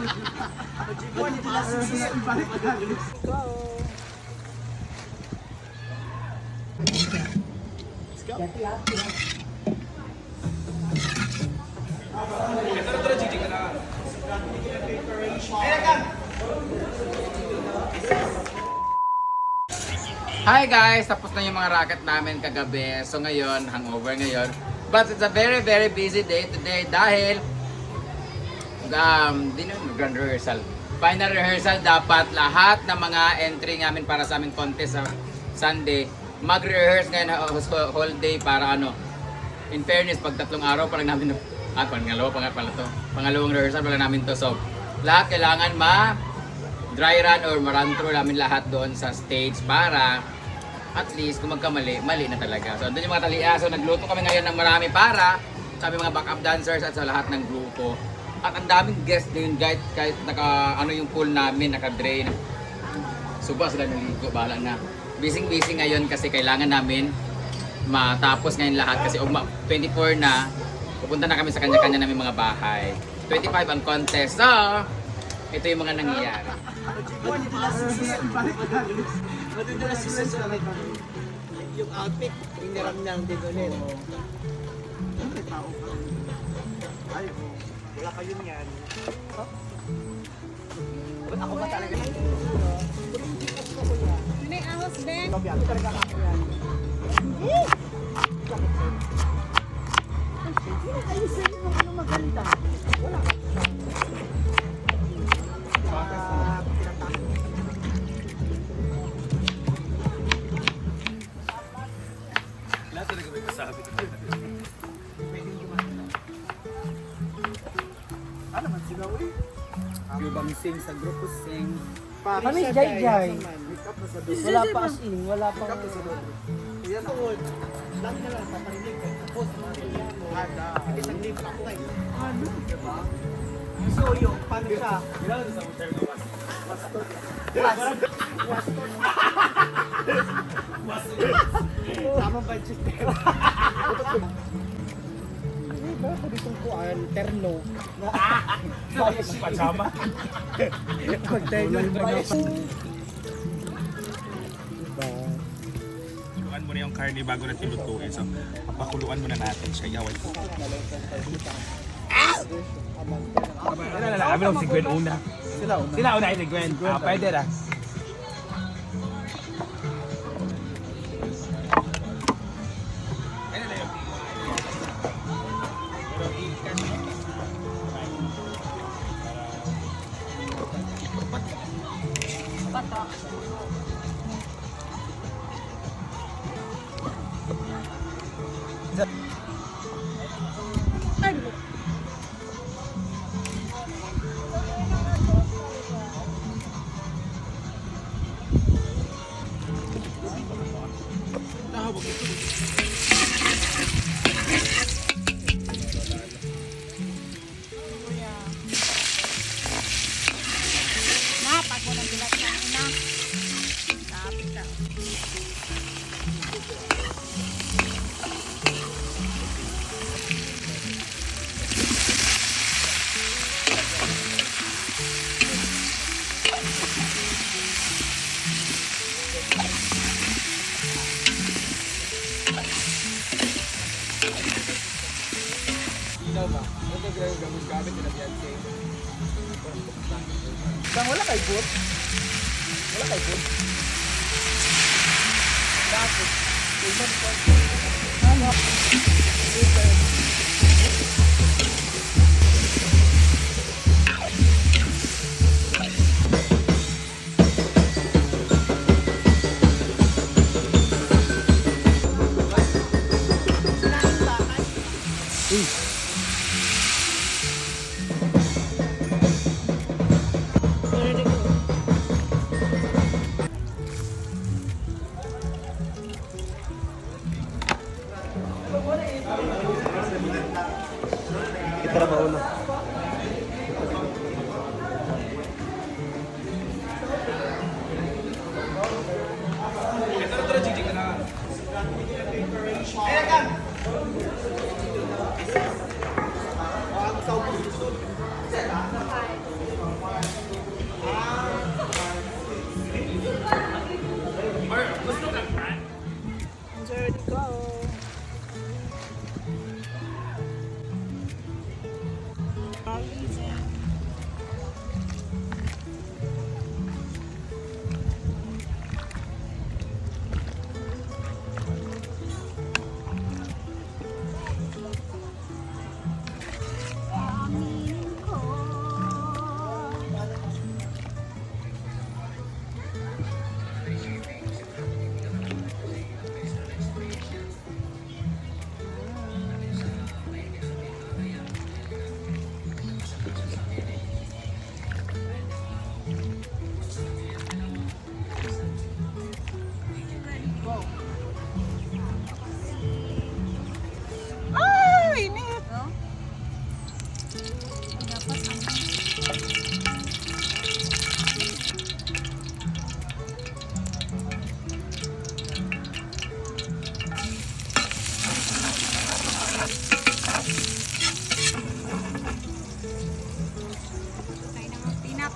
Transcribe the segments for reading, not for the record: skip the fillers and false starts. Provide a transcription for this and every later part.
Hi guys! Tapos na yung mga racket namin kagabi. So ngayon, hangover ngayon. But it's a very busy day today dahil grand rehearsal. Final rehearsal, dapat lahat ng mga entry namin para sa aming contest sa Sunday mag-rehearse ngayon whole day para ano. In fairness, pag 3 araw pa lang namin pangalawang rehearsal pa lang namin to. So lahat kailangan dry run or run through namin lahat doon sa stage para at least kung magkamali, mali na talaga. So doon yung mga talia. So nagluto kami ngayon ng marami para sa aming mga backup dancers at sa lahat ng grupo. At ang daming guests din kahit yung pool namin naka-drain. Suba sila naligo, bahala na. Busy ngayon kasi kailangan namin matapos ngayon lahat kasi 24 na pupunta na kami sa kanya-kanya namin mga bahay. 25 ang contest. So ito yung mga nangyayari. Yung outfit, hiniram niya ang din ulit. Ay, wala kayo niyan. Ako ba talaga? May ahos, Ben. Talaga ako yan. Ayusin mo ano maganda. Wala ka. Lahat talaga may kasabi. Ano man sigaw eh? Yung bang sing sa grupo sing. Kami jay-jay. Wala pa as in, wala pa. Kuya tungod. Lang na lang, paparinig ka. Tapos, ada. Isang libre ako kayo. Ano? Diba? So yung, paano siya? Kailangan sa hotel na mas. Tamang budget. Ba ko ditong kuan terno. Pajama. Pagterno. Kuluan mo na yung karne bago natin lutuin. So, papakuluan muna natin siya. Yaway po. Amin si Gwen una. Sila una si Gwen. Pwede na. Napag mo ng bilat ng ina. Kapit ka. Ilaw ba? Ano yung gamit nila Beyonce? Bang wala kay boot? Wala kay boot? Bakit? Ano?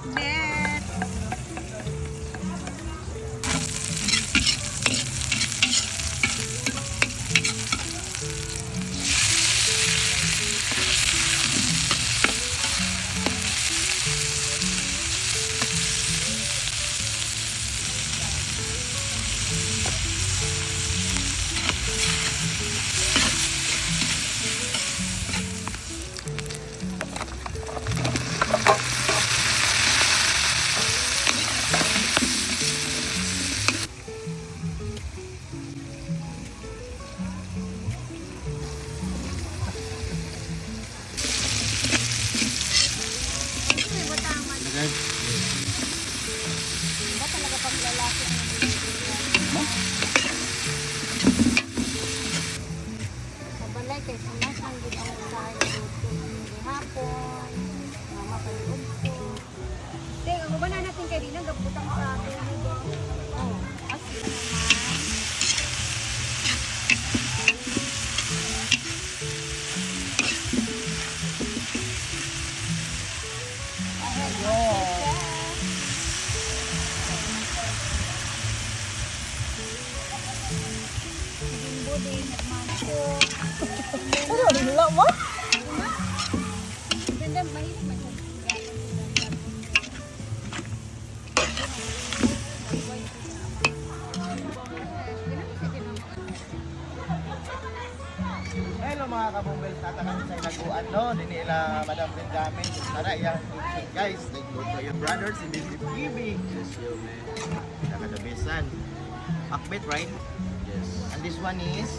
pakbet. Ito yung batangan. Ba talaga pag lalaki ang nililihan? Kabalay kay sumasang din ang usahay dito ng hapon. Mama palibog ko. Teka, ang ba na natin kayo din ang gabutang sa akin. Oh, asin naman. Bimbo din, nagmancho. Ano, nila mo? Ganda, mahilig man siya. Hello mga kabumbel, tatakan sa ilaguan no, dinila Madam Benjamin. Tara, yan. Guys, nagluto yung brothers, si Baby Phoebe. Yes, yo, man. Nakadabesan. Akbet, right? Yes. And this one is?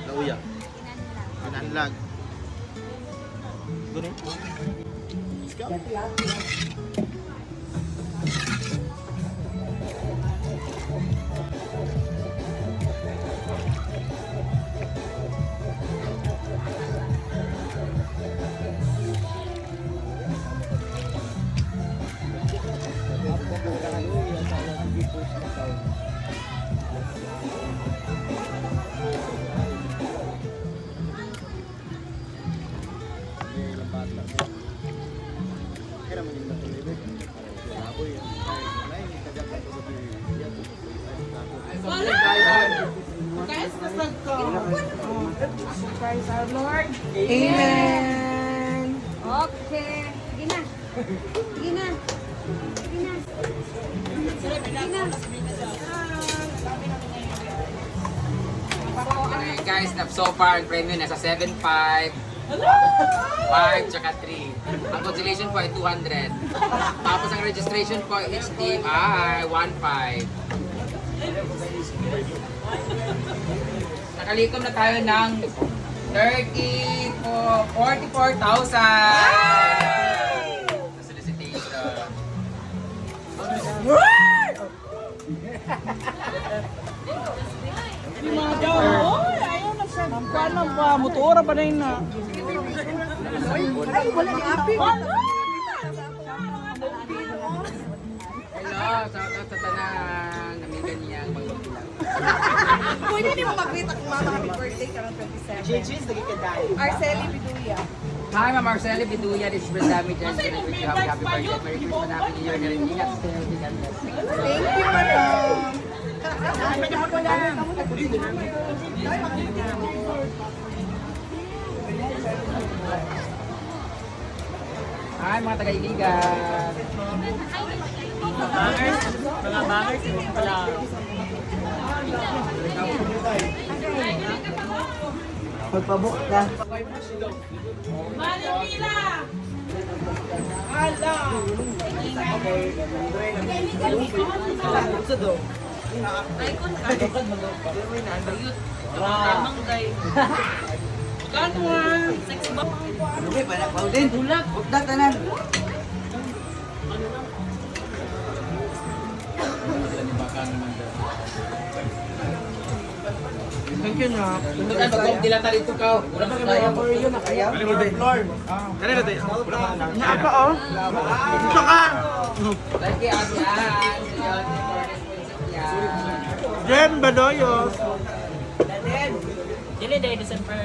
Lauya. Pinanlag. Ganun? Let's go. Amen. Okay. Sige na. Sige na. Sige na. Sige na. Okay, guys, so far ang premium nasa 7.5, 5 tsaka 3. Ang consolation po ay 200. Tapos ang registration po each team ay 1.5. Nakalikom na tayo ng 44,000 sa solicitation. Paano pa? Motora pa na yun na. Hello, shout out sa tanang namigan niyang magpapilang. Pwede di mo mag-greet ako mama happy birthday ka ng 27. Cheese, nagkikadaan. Arceli Biduya. Hi, Ma'am Marceli Biduya. This is Brisami Jen. Wish you happy birthday. Merry Christmas, Happy New Year. Ingat sa healthy and blessed. Thank you, madam. Hi, mga taga-iligan. Magpabuk ka. Thank you na. Tuntukan pag dilata dito ka. Wala pa kayo. Yun na kaya? Kanina tayo. Nga pa oh. Dito ka. Like kay Ate Ann. Si Ate Cornes Poinsettia. Jen Badoyos. Dili day December